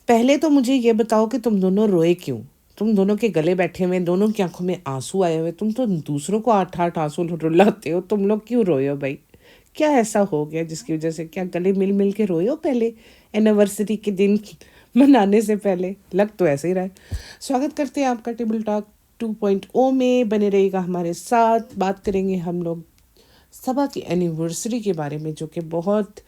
پہلے تو مجھے یہ بتاؤ کہ تم دونوں روئے کیوں؟ تم دونوں کے گلے بیٹھے ہوئے، دونوں کی آنکھوں میں آنسو آئے ہوئے، تم تو دوسروں کو 8 آنسو رلاتے ہو، تم لوگ کیوں روئے ہو بھائی؟ کیا ایسا ہو گیا جس کی وجہ سے؟ کیا گلے مل مل کے روئے ہو پہلے اینیورسری کے دن منانے سے پہلے؟ لگ تو ایسے ہی رہا ہے۔ سواگت کرتے ہیں آپ کا ٹیبل ٹاک 2.0 میں، بنے رہے گا ہمارے ساتھ۔ بات کریں گے ہم لوگ صبا کی اینیورسری کے بارے میں، جو کہ بہت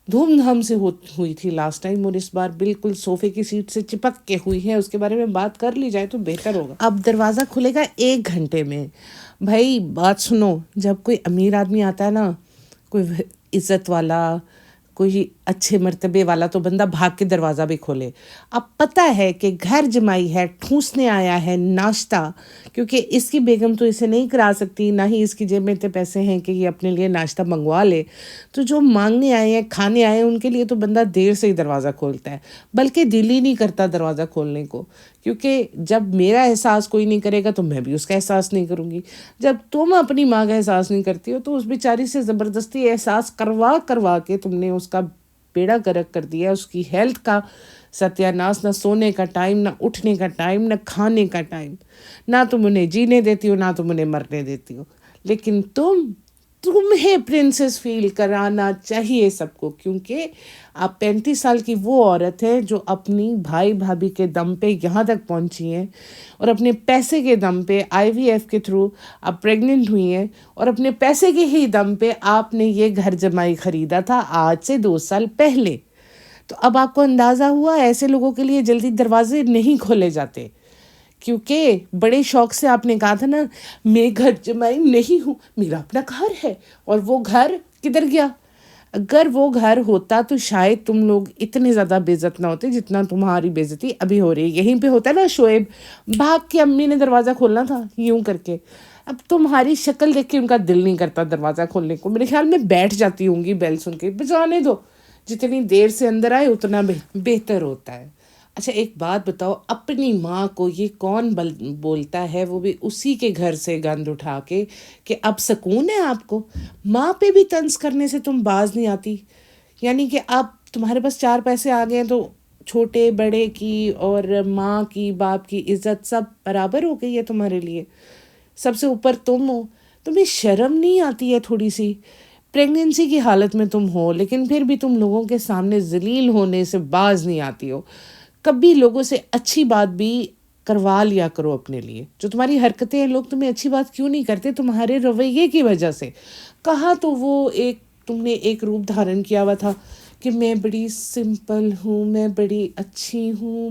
دھوم دھام سے ہوئی تھی لاسٹ ٹائم، اور اس بار بالکل صوفے کی سیٹ سے چپک کے ہوئی ہے۔ اس کے بارے میں بات کر لی جائے تو بہتر ہوگا۔ اب دروازہ کھلے گا 1 گھنٹے میں۔ بھائی بات سنو، جب کوئی امیر آدمی آتا ہے نا، کوئی عزت والا، کوئی اچھے مرتبے والا، تو بندہ بھاگ کے دروازہ بھی کھولے۔ اب پتہ ہے کہ گھر جمائی ہے، ٹھونسنے آیا ہے ناشتہ، کیونکہ اس کی بیگم تو اسے نہیں کرا سکتی، نہ ہی اس کی جیب میں اتنے پیسے ہیں کہ یہ اپنے لیے ناشتہ منگوا لے۔ تو جو مانگنے آئے ہیں، کھانے آئے ہیں، ان کے لیے تو بندہ دیر سے ہی دروازہ کھولتا ہے، بلکہ دل ہی نہیں کرتا دروازہ کھولنے کو، کیونکہ جب میرا احساس کوئی نہیں کرے گا تو میں بھی اس کا احساس نہیں کروں گی۔ جب تم اپنی ماں کا احساس نہیں کرتی ہو تو اس بیچاری سے زبردستی احساس کروا کے تم نے اس کا بیڑا گرک کر دیا، اس کی ہیلتھ کا ستیہ ناش، نہ سونے کا ٹائم، نہ اٹھنے کا ٹائم، نہ کھانے کا ٹائم، نہ تم انہیں جینے دیتی ہو، نہ تم انہیں مرنے دیتی ہو۔ لیکن تمہیں پرنسس فیل کرانا چاہیے سب کو، کیونکہ آپ 35 سال کی وہ عورت ہے جو اپنی بھائی بھابھی کے دم پہ یہاں تک پہنچی ہیں، اور اپنے پیسے کے دم پہ IVF کے تھرو آپ پریگننٹ ہوئی ہیں، اور اپنے پیسے کے ہی دم پہ آپ نے یہ گھر جمائی خریدا تھا آج سے 2 سال پہلے۔ تو اب آپ کو اندازہ ہوا ایسے لوگوں کے لیے جلدی دروازے نہیں کھولے جاتے، کیونکہ بڑے شوق سے آپ نے کہا تھا نا، میں گھر جمائی نہیں ہوں، میرا اپنا گھر ہے۔ اور وہ گھر کدھر گیا؟ اگر وہ گھر ہوتا تو شاید تم لوگ اتنے زیادہ بے عزت نہ ہوتے جتنا تمہاری بے عزتی ابھی ہو رہی ہے۔ یہیں پہ ہوتا ہے نا شعیب، بھاگ کے امی نے دروازہ کھولنا تھا یوں کر کے۔ اب تمہاری شکل دیکھ کے ان کا دل نہیں کرتا دروازہ کھولنے کو، میرے خیال میں بیٹھ جاتی ہوں گی بیل سن کے، بجانے دو، جتنی دیر سے اندر آئے اتنا بہتر ہوتا ہے۔ اچھا ایک بات بتاؤ، اپنی ماں کو یہ کون بولتا ہے، وہ بھی اسی کے گھر سے گند اٹھا کے، کہ اب سکون ہے آپ کو؟ ماں پہ بھی طنز کرنے سے تم باز نہیں آتی؟ یعنی کہ اب تمہارے پاس 4 پیسے آ گئے ہیں تو چھوٹے بڑے کی اور ماں کی باپ کی عزت سب برابر ہو گئی ہے تمہارے لیے، سب سے اوپر تم ہو۔ تمہیں شرم نہیں آتی ہے تھوڑی سی؟ پریگننسی کی حالت میں تم ہو، لیکن پھر بھی تم لوگوں کے سامنے ذلیل ہونے سے باز نہیں آتی ہو۔ کبھی لوگوں سے اچھی بات بھی کروا لیا کرو اپنے لیے۔ جو تمہاری حرکتیں ہیں، لوگ تمہیں اچھی بات کیوں نہیں کرتے؟ تمہارے رویے کی وجہ سے۔ کہا تو وہ تم نے ایک روپ دھارن کیا ہوا تھا کہ میں بڑی سمپل ہوں، میں بڑی اچھی ہوں،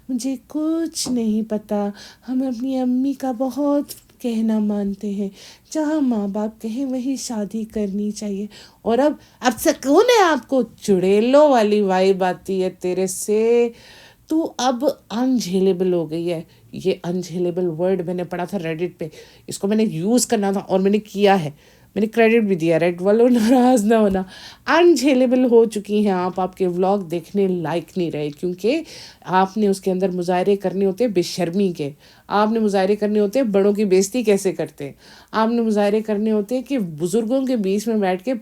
مجھے کچھ نہیں پتہ، ہم اپنی امی کا بہت کہنا مانتے ہیں، جہاں ماں باپ کہیں وہی شادی کرنی چاہیے۔ اور اب سکون ہے آپ کو؟ چڑیلوں والی وائب آتی ہے تیرے سے، تو اب انجھیلیبل ہو گئی ہے۔ یہ انجھیلیبل ورڈ میں نے پڑھا تھا ریڈٹ پہ، اس کو میں نے یوز کرنا تھا اور میں نے کیا ہے، میں نے کریڈٹ بھی دیا، ریڈ والوں ناراض نہ ہونا۔ انجھیلیبل ہو چکی ہیں آپ کے ولاگ دیکھنے لائق نہیں رہے، کیونکہ آپ نے اس کے اندر مظاہرے کرنے ہوتے بے شرمی کے، آپ نے مظاہرے کرنے ہوتے بڑوں کی بےزتی کیسے کرتے، آپ نے مظاہرے کرنے ہوتے کہ بزرگوں کے بیچ میں بیٹھ کے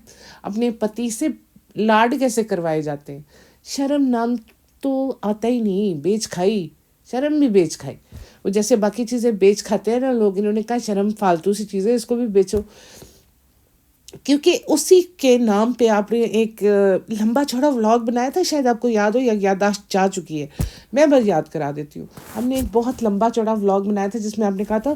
اپنے پتی سے لاڈ کیسے کروائے جاتے ہیں۔ شرم نام تو آتا ہی نہیں، بیچ کھائی، شرم بھی بیچ کھائی۔ وہ جیسے باقی چیزیں بیچ کھاتے ہیں نا لوگ، انہوں نے کہا شرم فالتو سی چیزیں، اس کو بھی بیچو، کیونکہ اسی کے نام پہ آپ نے ایک لمبا چوڑا ولاگ بنایا تھا، شاید آپ کو یاد ہو یا یادداشت جا چکی ہے، میں بس یاد کرا دیتی ہوں۔ ہم نے ایک بہت لمبا چوڑا ولاگ بنایا تھا جس میں آپ نے کہا تھا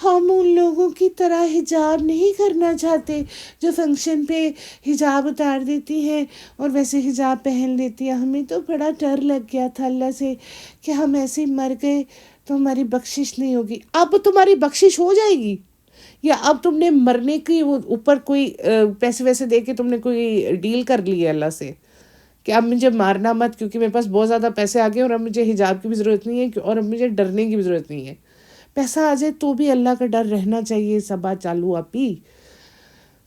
ہم ان لوگوں کی طرح حجاب نہیں کرنا چاہتے جو فنکشن پہ حجاب اتار دیتی ہیں اور ویسے حجاب پہن لیتی ہیں، ہمیں تو بڑا ڈر لگ گیا تھا اللہ سے کہ ہم ایسے ہی مر گئے تو ہماری بخشش نہیں ہوگی۔ اب تمہاری بخشش ہو جائے گی، یا اب تم نے مرنے کی وہ اوپر کوئی پیسے ویسے دے کے تم نے کوئی ڈیل کر لی ہے اللہ سے کہ اب مجھے مارنا مت، کیونکہ میرے پاس بہت زیادہ پیسے آ گئے اور اب مجھے حجاب کی بھی ضرورت نہیں ہے اور اب مجھے ڈرنے کی بھی ضرورت نہیں ہے۔ پیسہ آ جائے تو بھی اللہ کا ڈر رہنا چاہیے۔ صبا چالو آپی،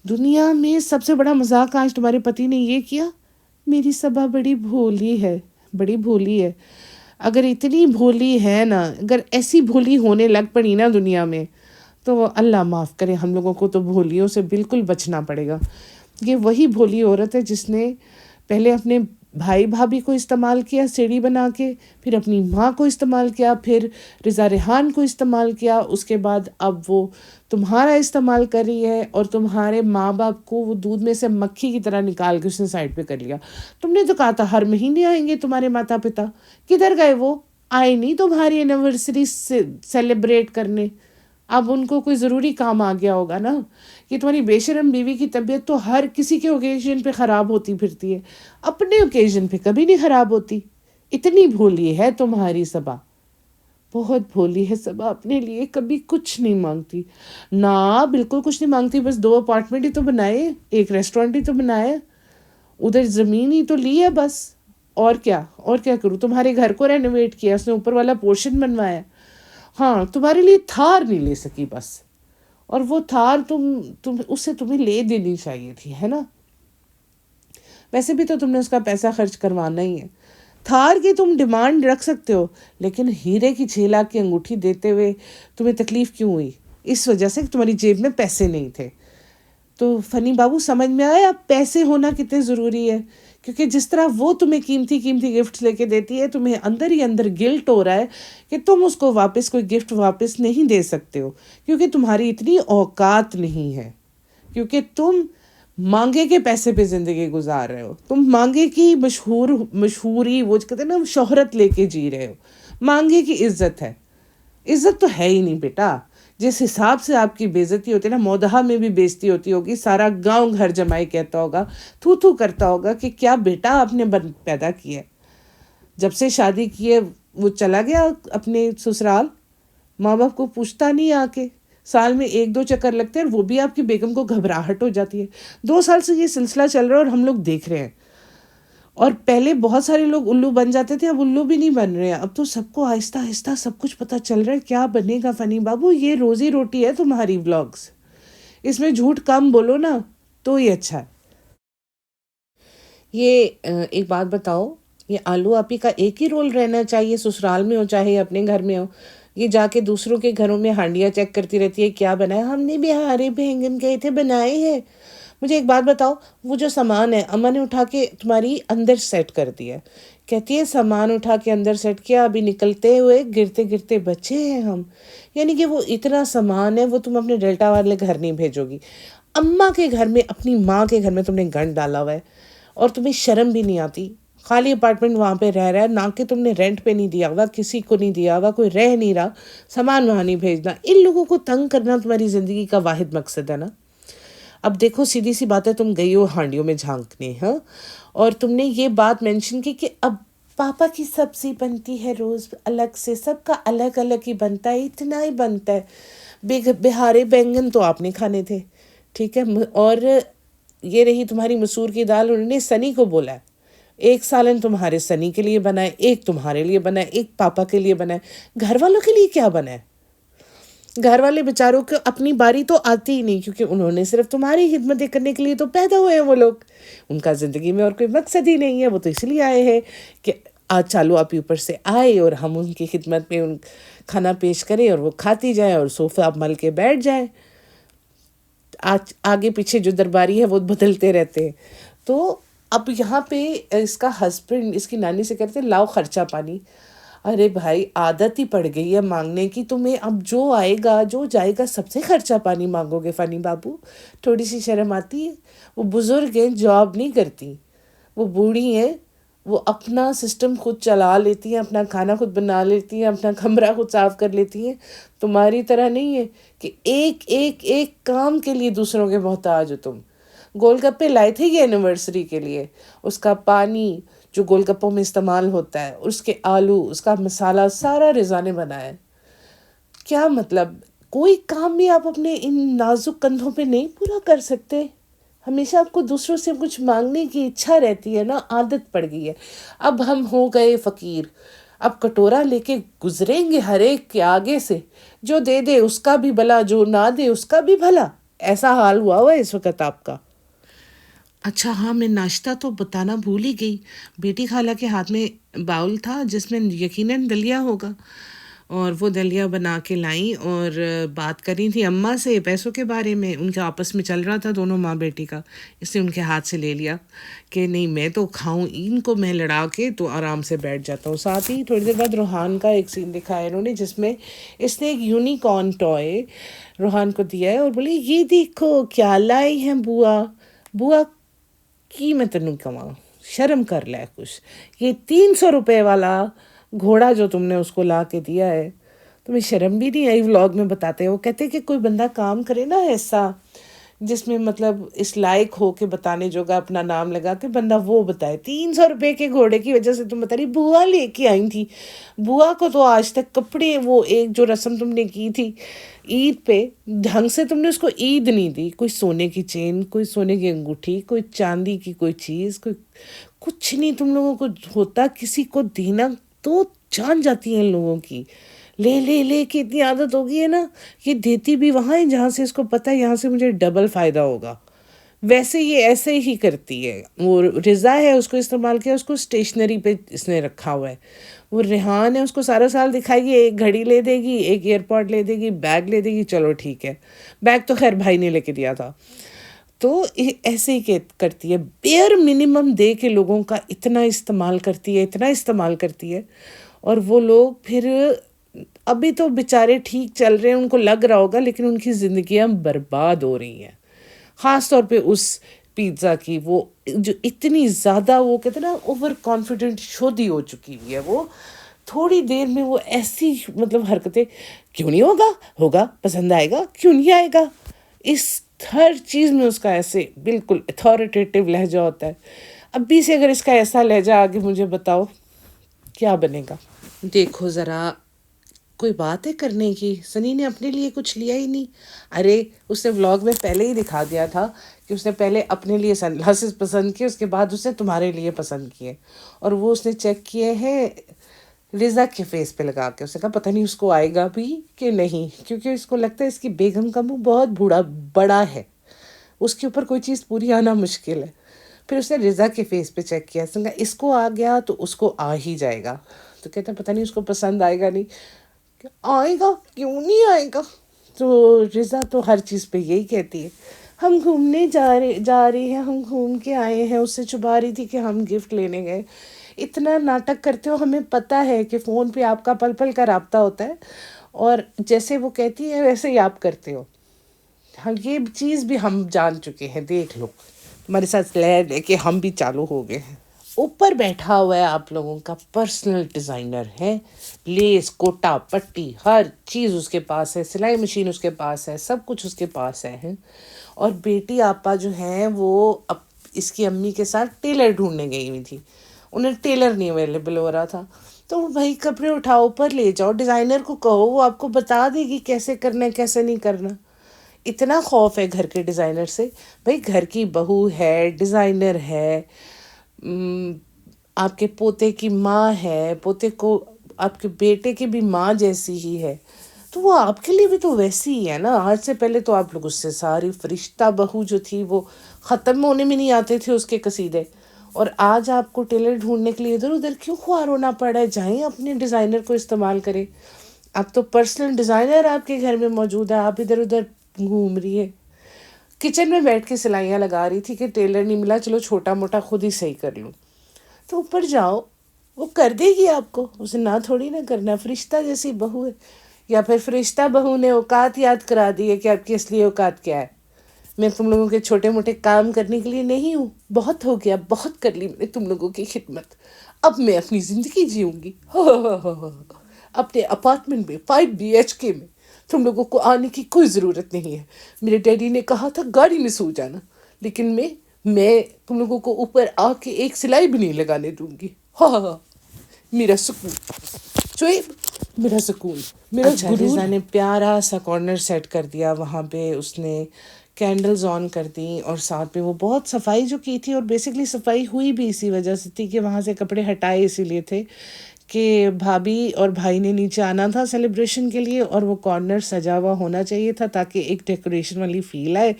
دنیا میں سب سے بڑا مذاق آج تمہارے پتی نے یہ کیا، میری صبا بڑی بھولی ہے، بڑی بھولی ہے۔ اگر اتنی بھولی ہے نا، اگر ایسی بھولی ہونے لگ پڑی نا دنیا میں، تو اللہ معاف کرے، ہم لوگوں کو تو بھولیوں سے بالکل بچنا پڑے گا۔ یہ وہی بھولی عورت ہے جس نے پہلے اپنے بھائی بھابھی کو استعمال کیا سیڑھی بنا کے، پھر اپنی ماں کو استعمال کیا، پھر رضا ریحان کو استعمال کیا، اس کے بعد اب وہ تمہارا استعمال کر رہی ہے، اور تمہارے ماں باپ کو وہ دودھ میں سے مکھی کی طرح نکال کے اس نے سائڈ پہ کر لیا۔ تم نے تو کہا تھا ہر مہینے آئیں گے تمہارے ماتا پتا، کدھر گئے وہ؟ آئے نہیں تمہاری اینیورسری سیلیبریٹ کرنے۔ اب ان کو کوئی ضروری کام آ گیا ہوگا نا، کہ تمہاری بے شرم بیوی کی طبیعت تو ہر کسی کے اوکیزن پہ خراب ہوتی پھرتی ہے، اپنے اوکیزن پہ کبھی نہیں خراب ہوتی۔ اتنی بھولی ہے تمہاری صبا، بہت بھولی ہے صبا، اپنے لیے کبھی کچھ نہیں مانگتی۔ نہ بالکل کچھ نہیں مانگتی، بس 2 اپارٹمنٹ ہی تو بنائے، ایک ریسٹورینٹ ہی تو بنایا، ادھر زمین ہی تو لی ہے بس، اور کیا کروں؟ تمہارے گھر کو رینوویٹ کیا، اس نے اوپر والا پورشن بنوایا۔ ہاں تمہارے لیے تھار نہیں لے سکی بس، اور وہ تھار تم اس سے تمہیں لے دینی چاہیے تھی، ہے نا؟ ویسے بھی تو تم نے اس کا پیسہ خرچ کروانا ہی ہے۔ تھار کی تم ڈیمانڈ رکھ سکتے ہو، لیکن ہیرے کی 6 لاکھ کی انگوٹھی دیتے ہوئے تمہیں تکلیف کیوں ہوئی؟ اس وجہ سے کہ تمہاری جیب میں پیسے نہیں تھے۔ تو فنی بابو سمجھ میں آیا پیسے ہونا کتنے ضروری ہے؟ کیونکہ جس طرح وہ تمہیں قیمتی قیمتی گفٹ لے کے دیتی ہے، تمہیں اندر ہی اندر گلٹ ہو رہا ہے کہ تم اس کو واپس کوئی گفٹ واپس نہیں دے سکتے ہو، کیونکہ تمہاری اتنی اوقات نہیں ہے، کیونکہ تم مانگے کے پیسے پہ زندگی گزار رہے ہو، تم مانگے کی مشہوری، وہ کہتے ہیں نا شہرت لے کے جی رہے ہو۔ مانگے کی عزت ہے؟ عزت تو ہے ہی نہیں بیٹا۔ جس حساب سے آپ کی بےزتی ہوتی ہے نا، مودہا میں بھی بےزتی ہوتی ہوگی، سارا گاؤں گھر جمائی کہتا ہوگا، تھو تھو کرتا ہوگا کہ کیا بیٹا آپ نے پیدا کیا ہے۔ جب سے شادی کی ہے وہ چلا گیا اپنے سسرال، ماں باپ کو پوچھتا نہیں آ کے، سال میں 1-2 چکر لگتے ہیں، اور وہ بھی آپ کی بیگم کو گھبراہٹ ہو جاتی ہے۔ 2 سال سے یہ سلسلہ چل رہا ہے اور ہم لوگ دیکھ رہے ہیں، اور پہلے بہت سارے لوگ الو بن جاتے تھے، اب الو بھی نہیں بن رہے ہیں، اب تو سب کو آہستہ آہستہ سب کچھ پتہ چل رہا ہے کیا بنے گا۔ فنی بابو یہ روزی روٹی ہے تمہاری ولاگس، اس میں جھوٹ کم بولو نا تو ہی اچھا ہے۔ یہ ایک بات بتاؤ، یہ آلو آپی کا ایک ہی رول رہنا چاہیے، سسرال میں ہو چاہے اپنے گھر میں ہو؟ یہ جا کے دوسروں کے گھروں میں ہانڈیاں چیک کرتی رہتی ہے کیا بنا ہے؟ ہم نے بھی ہمارے بینگن گئے تھے بنائے ہیں۔ مجھے ایک بات بتاؤ، وہ جو سامان ہے اماں نے اٹھا کے تمہاری اندر سیٹ کر دیا، کہتی ہے سامان اٹھا کے اندر سیٹ کیا، ابھی نکلتے ہوئے گرتے گرتے بچے ہیں ہم، یعنی کہ وہ اتنا سامان ہے وہ تم اپنے ڈیلٹا والے گھر نہیں بھیجو گی، اماں کے گھر میں، اپنی ماں کے گھر میں تم نے گنڈ ڈالا ہوا ہے، اور تمہیں شرم بھی نہیں آتی۔ خالی اپارٹمنٹ وہاں پہ رہ رہا ہے، نہ کہ تم نے رینٹ پہ نہیں دیا ہوا، کسی کو نہیں دیا ہوا، کوئی رہ نہیں رہا، سامان وہاں نہیں بھیجنا۔ ان لوگوں کو تنگ کرنا تمہاری زندگی کا واحد مقصد ہے نا؟ اب دیکھو سیدھی سی بات ہے، تم گئی ہو ہانڈیوں میں جھانکنے، ہاں، اور تم نے یہ بات مینشن کی کہ اب پاپا کی سبزی بنتی ہے روز الگ سے، سب کا الگ الگ ہی بنتا ہے، اتنا ہی بنتا ہے، بہارے بینگن تو آپ نے کھانے تھے، ٹھیک ہے، اور یہ رہی تمہاری مسور کی دال، انہوں نے سنی کو بولا ہے ایک سالن تمہارے سنی کے لیے بنائے، ایک تمہارے لیے بنائے، ایک پاپا کے لیے بنائے، گھر والوں کے لیے کیا بنائے؟ گھر والے بیچاروں کو اپنی باری تو آتی ہی نہیں، کیونکہ انہوں نے صرف تمہاری خدمتیں کرنے کے لیے تو پیدا ہوئے ہیں وہ لوگ، ان کا زندگی میں اور کوئی مقصد ہی نہیں ہے، وہ تو اس لیے آئے ہیں کہ آج چالو آپ اوپر سے آئے اور ہم ان کی خدمت میں ان کھانا پیش کریں اور وہ کھاتی جائیں اور صوفہ مل کے بیٹھ جائیں، آج آگے پیچھے جو درباری ہے وہ بدلتے رہتے ہیں۔ تو اب یہاں پہ اس کا ہسبینڈ اس کی نانی سے کہتے ہیں لاؤ خرچہ پانی، ارے بھائی عادت ہی پڑ گئی ہے مانگنے کی تمہیں، اب جو آئے گا جو جائے گا سب سے خرچہ پانی مانگو گے؟ فنی بابو تھوڑی سی شرم آتی ہے؟ وہ بزرگ ہیں، جاب نہیں کرتی، وہ بوڑھی ہیں، وہ اپنا سسٹم خود چلا لیتی ہیں، اپنا کھانا خود بنا لیتی ہیں، اپنا کمرہ خود صاف کر لیتی ہیں، تمہاری طرح نہیں ہے کہ ایک ایک ایک کام کے لیے دوسروں کے محتاج ہو تم۔ گول گپے لائے تھے یہ اینیورسری کے لیے، اس کا پانی جو گول گپوں میں استعمال ہوتا ہے، اس کے آلو، اس کا مسالہ سارا رضا نے بنایا ہے۔ کیا مطلب کوئی کام بھی آپ اپنے ان نازک کندھوں پہ نہیں پورا کر سکتے؟ ہمیشہ آپ کو دوسروں سے کچھ مانگنے کی اچھا رہتی ہے نا، عادت پڑ گئی ہے۔ اب ہم ہو گئے فقیر، اب کٹورا لے کے گزریں گے ہر ایک کے آگے سے، جو دے دے اس کا بھی بھلا، جو نہ دے اس کا بھی بھلا، ایسا حال ہوا ہے اس وقت آپ کا۔ اچھا ہاں، میں ناشتہ تو بتانا بھول ہی گئی، بیٹی خالہ کے ہاتھ میں باؤل تھا جس میں یقیناً دلیا ہوگا، اور وہ دلیا بنا کے لائیں اور بات کر رہی تھی اماں سے پیسوں کے بارے میں. ان کے آپس میں چل رہا تھا دونوں ماں بیٹی کا. اس نے ان کے ہاتھ سے لے لیا کہ نہیں میں تو کھاؤں, ان کو میں لڑا کے تو آرام سے بیٹھ جاتا ہوں. ساتھ ہی تھوڑی دیر بعد روحان کا ایک سین دکھایا انہوں نے جس میں اس نے ایک یونیکارن ٹوائے روحان کو دیا ہے اور بولی یہ دیکھو کیا لائی ہیں بوا. بوا کی میں تینوں کماؤں, شرم کر لے کچھ. یہ 300 روپے والا گھوڑا جو تم نے اس کو لا کے دیا ہے, تمہیں شرم بھی نہیں آئی؟ ولاگ میں بتاتے وہ کہتے کہ کوئی بندہ کام کرے نا ایسا جس میں مطلب اس لائق ہو کے بتانے جوگا اپنا نام لگا کے بندہ وہ بتائے. 300 روپے کے گھوڑے کی وجہ سے تم بتا رہی بوا لے کے آئی تھی. بوا کو تو آج تک کپڑے, وہ ایک جو رسم تم نے کی تھی عید پہ, ڈھنگ سے تم نے اس کو عید نہیں دی. کوئی سونے کی چین, کوئی سونے کی انگوٹھی, کوئی چاندی کی کوئی چیز, کوئی کچھ نہیں تم لوگوں کو ہوتا. کسی کو دینا تو جان جاتی ہیں ان لوگوں کی, لے لے لے کے اتنی عادت ہو گئی ہے نا. یہ دیتی بھی وہاں ہے جہاں سے اس کو پتہ ہے یہاں سے مجھے ڈبل فائدہ ہوگا. ویسے یہ ایسے ہی کرتی ہے. وہ رضا ہے اس کو استعمال کیا, اس کو اسٹیشنری پہ اس نے رکھا ہوا ہے. وہ ریحان ہے اس کو سارا سال دکھائے گی, ایک گھڑی لے دے گی, ایک ایئر پوڈ لے دے گی, بیگ لے دے گی, چلو ٹھیک ہے. بیگ تو خیر بھائی نے لے کے دیا تھا. تو ایسے ہی کرتی ہے, بیئر منیمم دے کے لوگوں کا اتنا استعمال کرتی ہے, اتنا استعمال کرتی ہے. اور وہ لوگ پھر ابھی تو بیچارے ٹھیک چل رہے ہیں, ان کو لگ رہا ہوگا, لیکن ان کی زندگیاں برباد ہو رہی ہیں. خاص طور پہ اس پیزا کی, وہ جو اتنی زیادہ وہ کہتے ہیں نا اوور کانفیڈنٹ شودی ہو چکی ہوئی ہے. وہ تھوڑی دیر میں وہ ایسی مطلب حرکتیں, کیوں نہیں ہوگا, ہوگا, پسند آئے گا, کیوں نہیں آئے گا, اس ہر چیز میں اس کا ایسے بالکل اتھارٹیٹیو لہجہ ہوتا ہے. ابھی سے اگر اس کا ایسا لہجہ آگے مجھے بتاؤ کیا بنے گا. دیکھو ذرا, کوئی بات ہے کرنے کی. سنی نے اپنے لیے کچھ لیا ہی نہیں. ارے اس نے ولاگ میں پہلے ہی دکھا دیا تھا کہ اس نے پہلے اپنے لیے سن گلاسز پسند کیے, اس کے بعد اس نے تمہارے لیے پسند کیے, اور وہ اس نے چیک کیے ہیں رضا کے فیس پہ لگا کے. اس نے کہا پتہ نہیں اس کو آئے گا بھی کہ نہیں, کیونکہ اس کو لگتا ہے اس کی بیگم کا منہ بہت بڑا ہے, اس کے اوپر کوئی چیز پوری آنا مشکل ہے. پھر اس نے رضا کے فیس پہ چیک کیا, اس نے کہا اس کو آ گیا تو اس کو آ ہی جائے گا. تو کہتا پتہ نہیں اس کو پسند آئے گا نہیں. آئے گا, کیوں نہیں آئے گا. تو رضا تو ہر چیز پہ یہی کہتی ہے, ہم گھومنے جا رہے ہیں, ہم گھوم کے آئے ہیں. اس سے چھپا رہی تھی کہ ہم گفٹ لینے گئے. اتنا ناٹک کرتے ہو, ہمیں پتہ ہے کہ فون پہ آپ کا پل پل کا رابطہ ہوتا ہے, اور جیسے وہ کہتی ہے ویسے ہی آپ کرتے ہو. ہم یہ چیز بھی ہم جان چکے ہیں, دیکھ لو ہمارے ساتھ لے کے ہم بھی چالو ہو گئے ہیں. اوپر بیٹھا ہوا ہے آپ لوگوں کا پرسنل ڈیزائنر ہے, لیس کوٹا پٹی ہر چیز اس کے پاس ہے, سلائی مشین اس کے پاس ہے, سب کچھ اس کے پاس ہے. اور بیٹی آپا جو ہیں وہ اب اس کی امی کے ساتھ ٹیلر ڈھونڈنے گئی ہوئی تھی, انہیں ٹیلر نہیں اویلیبل ہو رہا تھا. تو بھائی کپڑے اٹھاؤ اوپر لے جاؤ, ڈیزائنر کو کہو وہ آپ کو بتا دے گی کیسے کرنا ہے کیسے نہیں کرنا. اتنا خوف ہے گھر کے ڈیزائنر سے. بھائی گھر کی بہو ہے, ڈیزائنر ہے, آپ کے پوتے کی ماں ہے, پوتے کو آپ کے بیٹے کی بھی ماں جیسی ہی ہے, تو وہ آپ کے لیے بھی تو ویسی ہی ہے نا. آج سے پہلے تو آپ لوگ اس سے ساری فرشتہ بہو جو تھی وہ ختم ہونے میں نہیں آتے تھے اس کے قصیدے, اور آج آپ کو ٹیلر ڈھونڈنے کے لیے ادھر ادھر کیوں خوار ہونا پڑا ہے. جائیں اپنے ڈیزائنر کو استعمال کریں. اب تو پرسنل ڈیزائنر آپ کے گھر میں موجود ہے, آپ ادھر ادھر گھوم رہی ہے. کچن میں بیٹھ کے سلائیاں لگا رہی تھی کہ ٹیلر نہیں ملا, چلو چھوٹا موٹا خود ہی صحیح کر لوں. تو اوپر جاؤ, وہ کر دے گی آپ کو, اسے نہ تھوڑی نہ کرنا. فرشتہ جیسی بہو ہے, یا پھر فرشتہ بہو نے اوقات یاد کرا دی ہے کہ آپ کی اصلی اوقات کیا ہے. میں تم لوگوں کے چھوٹے موٹے کام کرنے کے لیے نہیں ہوں, بہت ہو گیا, بہت کر لی میں نے تم لوگوں کی خدمت, اب میں اپنی زندگی جیوں گی اپنے اپارٹمنٹ میں 5 BHK میں. تم لوگوں کو آنے کی کوئی ضرورت نہیں ہے. میرے ڈیڈی نے کہا تھا گاڑی میں سو جانا, لیکن میں تم لوگوں کو اوپر آ کے ایک سلائی بھی نہیں لگانے دوں گی. میرا سکون شعیب, میرا سکون, میرا غرور. نے پیارا سا کارنر سیٹ کر دیا وہاں پہ, اس نے کینڈلز آن کر دیں, اور ساتھ میں وہ بہت صفائی جو کی تھی, اور بیسکلی صفائی ہوئی بھی اسی وجہ سے تھی کہ وہاں سے کپڑے ہٹائے اسی لیے تھے کہ بھابھی اور بھائی نے نیچے آنا تھا سیلیبریشن کے لیے, اور وہ کارنر سجا ہوا ہونا چاہیے تھا تاکہ ایک ڈیکوریشن والی فیل آئے.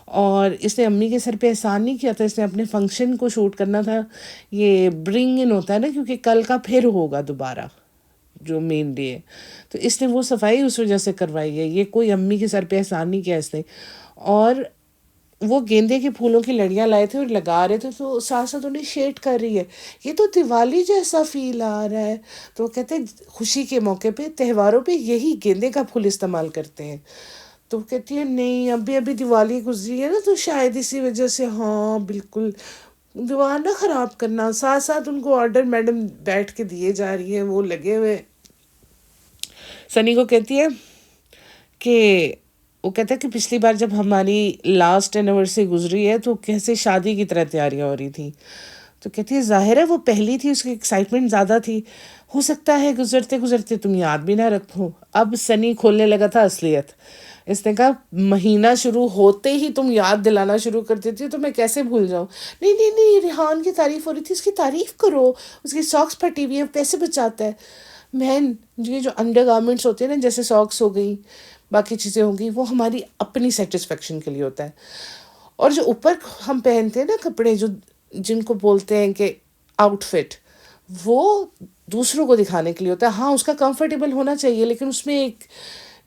اور اس نے امی کے سر پہ احسان نہیں کیا تھا, اس نے اپنے فنکشن کو شوٹ کرنا تھا. یہ برنگ ان ہوتا ہے نا, کیونکہ کل کا پھر ہوگا دوبارہ, جو مینلی ہے. تو اس نے وہ صفائی اس وجہ سے کروائی ہے. یہ کوئی امی کے سر پہ احسان نہیں کیا اس نے. اور وہ گیندے کے پھولوں کی لڑیاں لائے تھے اور لگا رہے تھے تو ساتھ ساتھ انہیں شیڈ کر رہی ہے. یہ تو دیوالی جیسا فیل آ رہا ہے. تو وہ کہتے ہیں خوشی کے موقع پہ تہواروں پہ یہی گیندے کا پھول استعمال کرتے ہیں. تو وہ کہتی ہے نہیں ابھی دیوالی گزری ہے نا تو شاید اسی وجہ سے. ہاں بالکل دیوار نہ خراب کرنا. ساتھ ساتھ ان کو آرڈر میڈم بیٹھ کے دیے جا رہی ہیں وہ لگے ہوئے. سنی کو کہتی ہے کہ وہ کہتا ہے کہ پچھلی بار جب ہماری لاسٹ اینیورسری گزری ہے تو کیسے شادی کی طرح تیاریاں ہو رہی تھیں. تو کہتی ہے ظاہر ہے وہ پہلی تھی اس کی ایکسائٹمنٹ زیادہ تھی. ہو سکتا ہے گزرتے گزرتے تم یاد بھی نہ رکھو. اب سنی کھولنے لگا تھا اصلیت. اس نے کہا مہینہ شروع ہوتے ہی تم یاد دلانا شروع کر دیتی ہو تو میں کیسے بھول جاؤں. نہیں نہیں نہیں ریحان کی تعریف ہو رہی تھی اس کی تعریف کرو. اس کی ساکس پھٹی ہوئی ہیں پیسے بچاتا ہے. بہن یہ جو انڈر گارمنٹس ہوتے ہیں نا جیسے ساکس ہو گئی باقی چیزیں ہوں گی وہ ہماری اپنی سیٹسفیکشن کے لیے ہوتا ہے. اور جو اوپر ہم پہنتے ہیں نا کپڑے جو جن کو بولتے ہیں کہ آؤٹ فٹ وہ دوسروں کو دکھانے کے لیے ہوتا ہے. ہاں اس کا کمفرٹیبل ہونا چاہیے لیکن اس میں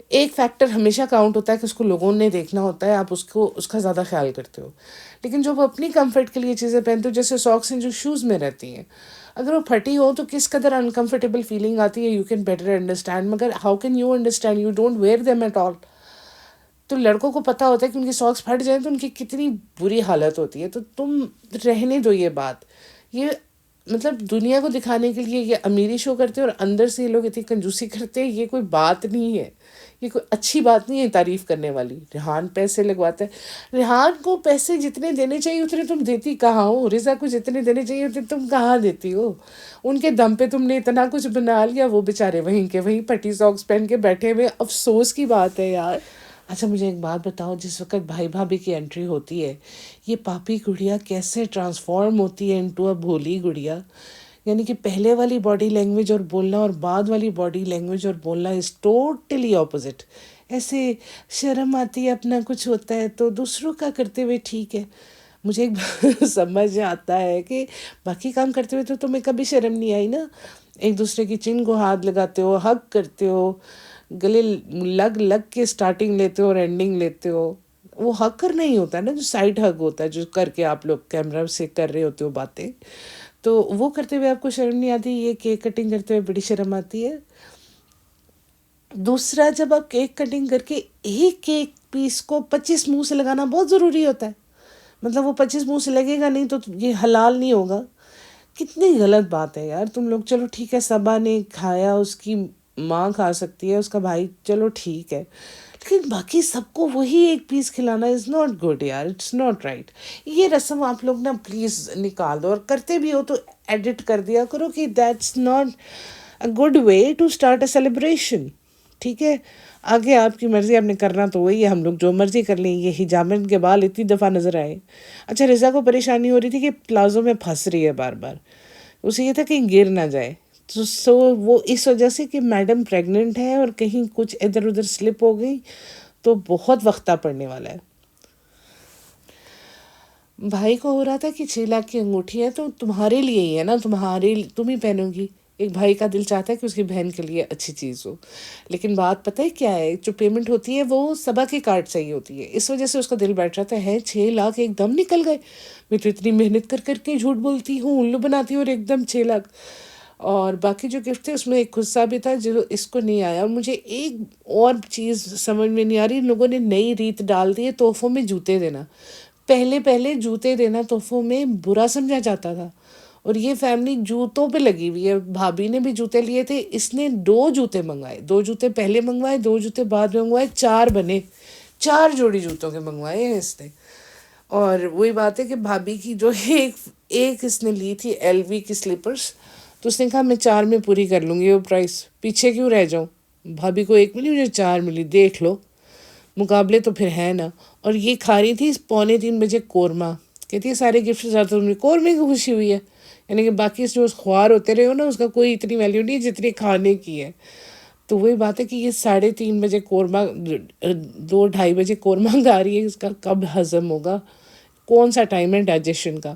ایک فیکٹر ہمیشہ کاؤنٹ ہوتا ہے کہ اس کو لوگوں نے دیکھنا ہوتا ہے. آپ اس کا زیادہ خیال کرتے ہو. لیکن جو وہ اپنی کمفرٹ کے لیے چیزیں پہنتے ہو جیسے ساکس ہیں جو شوز میں رہتی ہیں اگر وہ پھٹی ہو تو کس قدر انکمفرٹیبل فیلنگ آتی ہے یو کین بیٹر انڈرسٹینڈ. مگر how can you understand you don't wear them at all. تو لڑکوں کو پتہ ہوتا ہے کہ ان کی ساکس پھٹ جائیں تو ان کی کتنی بری حالت ہوتی ہے. تو تم رہنے دو یہ بات. یہ مطلب دنیا کو دکھانے کے لیے یہ امیری شو کرتے ہیں اور اندر سے یہ لوگ اتنی کنجوسی کرتے ہیں. یہ کوئی بات نہیں ہے. یہ کوئی اچھی بات نہیں ہے تعریف کرنے والی. ریحان پیسے لگواتا ہے. ریحان کو پیسے جتنے دینے چاہیے اتنے تم دیتی کہاں ہو. رضا کو جتنے دینے چاہیے اتنے تم کہاں دیتی ہو. ان کے دم پہ تم نے اتنا کچھ بنا لیا وہ بیچارے وہیں کے وہیں پھٹی ساکس پہن کے بیٹھے ہوئے. افسوس کی بات ہے یار. اچھا مجھے ایک بات بتاؤ جس وقت بھائی بھابھی کی انٹری ہوتی ہے یہ پاپی گڑیا کیسے ٹرانسفارم ہوتی ہے انٹو اے بھولی گڑیا. یعنی کہ پہلے والی باڈی لینگویج اور بولنا اور بعد والی باڈی لینگویج اور بولنا از ٹوٹلی اپوزٹ. ایسے شرم آتی ہے اپنا کچھ ہوتا ہے تو دوسروں کا کرتے ہوئے ٹھیک ہے. مجھے ایک سمجھ آتا ہے کہ باقی کام کرتے ہوئے تو تمہیں کبھی شرم نہیں آئی نا. ایک دوسرے کی چن کو ہاتھ لگاتے ہو ہگ کرتے ہو گلے لگ لگ کے اسٹارٹنگ لیتے ہو اور اینڈنگ لیتے ہو. وہ ہگ کرنا ہی ہوتا ہے نا جو سائڈ ہگ ہوتا ہے جو کر کے آپ لوگ کیمرہ سے کر رہے ہوتے ہو باتیں. تو وہ کرتے ہوئے آپ کو شرم نہیں آتی. یہ کیک کٹنگ کرتے ہوئے بڑی شرم آتی ہے. دوسرا جب آپ کیک کٹنگ کر کے ایک کیک پیس کو 25 منہ سے لگانا بہت ضروری ہوتا ہے. مطلب وہ 25 منہ سے لگے گا نہیں تو یہ حلال نہیں ہوگا. کتنی غلط بات ہے یار. تم لوگ چلو ٹھیک ہے صبا نے کھایا اس کی ماں کھا سکتی ہے اس کا بھائی چلو ٹھیک ہے لیکن باقی سب کو وہی ایک پیس کھلانا از ناٹ گڈ یار. It's not right. یہ رسم آپ لوگ نا پلیز نکال دو اور کرتے بھی ہو تو ایڈٹ کر دیا کرو کہ that's not a good way to start a celebration. ٹھیک ہے آگے آپ کی مرضی. آپ نے کرنا تو وہی ہے. ہم لوگ جو مرضی کر لیں. یہ حجامت کے بال اتنی دفعہ نظر آئے. اچھا رضا کو پریشانی ہو رہی تھی کہ پلازو میں پھنس رہی ہے بار بار. اسے یہ تھا کہیں گر نہ جائے. سو وہ اس وجہ سے کہ میڈم پریگننٹ ہے اور کہیں کچھ ادھر ادھر سلپ ہو گئی تو بہت وقتہ پڑنے والا ہے. بھائی کو ہو رہا تھا کہ 6 لاکھ کی انگوٹھی ہے تو تمہارے لیے ہی ہے نا. تم ہی پہنو گی. ایک بھائی کا دل چاہتا ہے کہ اس کی بہن کے لیے اچھی چیز ہو. لیکن بات پتہ ہے کیا ہے جو پیمنٹ ہوتی ہے وہ صبا کے کارڈ سے ہی ہوتی ہے. اس وجہ سے اس کا دل بیٹھ جاتا ہے 6 لاکھ ایک دم نکل گئے. میں تو اتنی محنت کر کر کے جھوٹ بولتی ہوں الو بناتی ہوں اور ایک دم 6 لاکھ. اور باقی جو گفٹ تھے اس میں ایک غصہ بھی تھا جو اس کو نہیں آیا. اور مجھے ایک اور چیز سمجھ میں نہیں آ رہی. ان لوگوں نے نئی ریت ڈال دی ہے تحفوں میں جوتے دینا. پہلے جوتے دینا تحفوں میں برا سمجھا جاتا تھا اور یہ فیملی جوتوں پہ لگی ہوئی ہے. بھابھی نے بھی جوتے لیے تھے. اس نے 2 جوتے منگوائے. 2 جوتے پہلے منگوائے 2 جوتے بعد میں منگوائے. 4 بنے. 4 جوڑی جوتوں کے منگوائے ہیں اس نے. اور وہی بات ہے کہ بھابھی کی جو ایک اس نے لی تھی ایل وی کی سلیپرس تو اس نے کہا میں 4 میں پوری کر لوں گی وہ پرائس. پیچھے کیوں رہ جاؤں. بھابھی کو 1 ملی مجھے 4 ملی. دیکھ لو مقابلے تو پھر ہے نا. اور یہ کھا رہی تھی 2:45 بجے قورمہ. کہتی ہے سارے گفٹ زیادہ تم نے قورمے کی خوشی ہوئی ہے. یعنی کہ باقی جو خوار ہوتے رہے ہو نا اس کا کوئی اتنی ویلیو نہیں جتنی کھانے کی ہے. تو وہی بات ہے کہ یہ 3:30 بجے قورمہ 2-2:30 بجے قورمہ کھا رہی ہے. اس کا کب ہضم ہوگا. کون سا ٹائم ہے ڈائجیشن کا.